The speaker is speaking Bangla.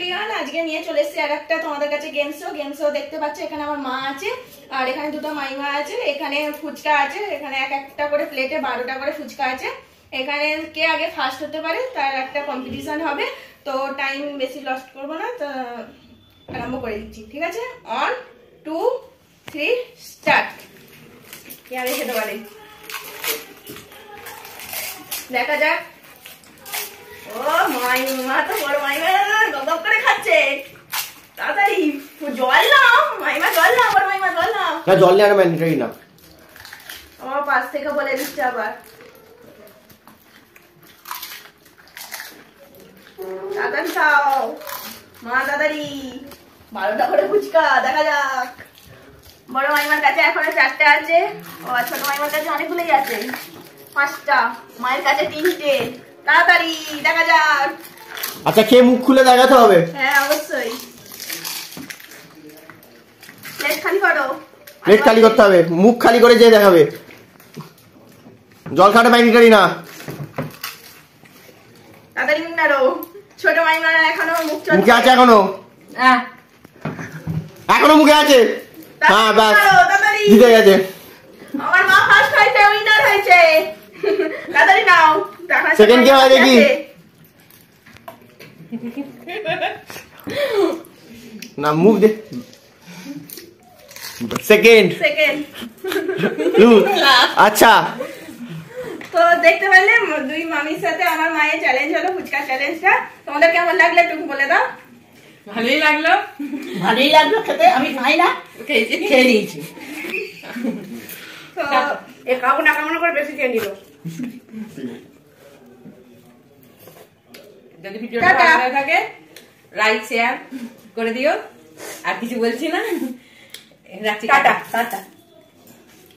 এভরিওয়ান, আজকে নিয়ে চলে এসেছি আর একটা তোমাদের কাছে গেম শো দেখতে পাচ্ছ। এখানে আমার মা আছে আর এখানে দুটো মাইমা আছে, এখানে ফুচকা আছে, এখানে এক একটা করে প্লেটে 12টা করে ফুচকা আছে। এখানে কে আগে ফার্স্ট হতে পারে তার একটা কম্পিটিশন হবে। তো টাইম বেশি লস্ট করবো না, তো আরম্ভ করে দিচ্ছি। ঠিক আছে, 1 2 3 স্টার্ট। কে আগে খেতে পারে দেখা যাক। ও মাইমা তো বড় মাইমা গপ করে খাচ্ছে। তাড়াতাড়ি জল নাও মাইমা, জল নাও, বড় মাইমা জল নাও। না জল নিয়ে ম্যান্ডেটরি না, আমার পাশ থেকে বলে দিচ্ছে আবার। তাড়াতাড়ি খাও মা, তাড়াতাড়ি। 12টা করে ফুচকা, দেখা যাক। বড় মাইমার কাছে এখনো 4টে আছে, ও ছোট মাইমার কাছে অনেকগুলোই আছে, 5টা, মায়ের কাছে 3টে। তাড়াতাড়ি দেখা যাক। আচ্ছা খেয়ে মুখ খুলে দেখাতে হবে? হ্যাঁ অবশ্যই। প্লেট খালি করো। প্লেট খালি করতে হবে, মুখ খালি করে যে দেখাবে। জল খাটে ম্যান্ডেটরি না। তাড়াতাড়ি মুখ নাড়ো। ছোট মাইমার এখনো মুখ চলছে। মুখে আছে এখনো? এখনো মুখে আছে। হ্যাঁ ব্যাস, জিতে গেছে। আমার মা ফার্স্ট হয়েছে, উইনার হয়েছে। তাড়াতাড়ি নাও। সেকেন্ড কে হয় দেখি? না মুখ দে। সেকেন্ড। আচ্ছা তো দেখতে পেলে দুই মামির সাথে আমার মায়ের চ্যালেঞ্জ হলো, ফুচকা চ্যালেঞ্জটা। তোমাদের কেমন লাগলো একটু বলে দাও। ভালোই লাগলো, ভালোই লাগলো খেতে। আমি খাই না, খেয়ে নিয়েছি। তো এ খাবো না কেমন করে বেশি খেয়ে নিল। যদি ভিডিওটা ভালো লাগে থাকে লাইক শেয়ার করে দিও। আর কিছু বলছি না, রাখছি, টাটা।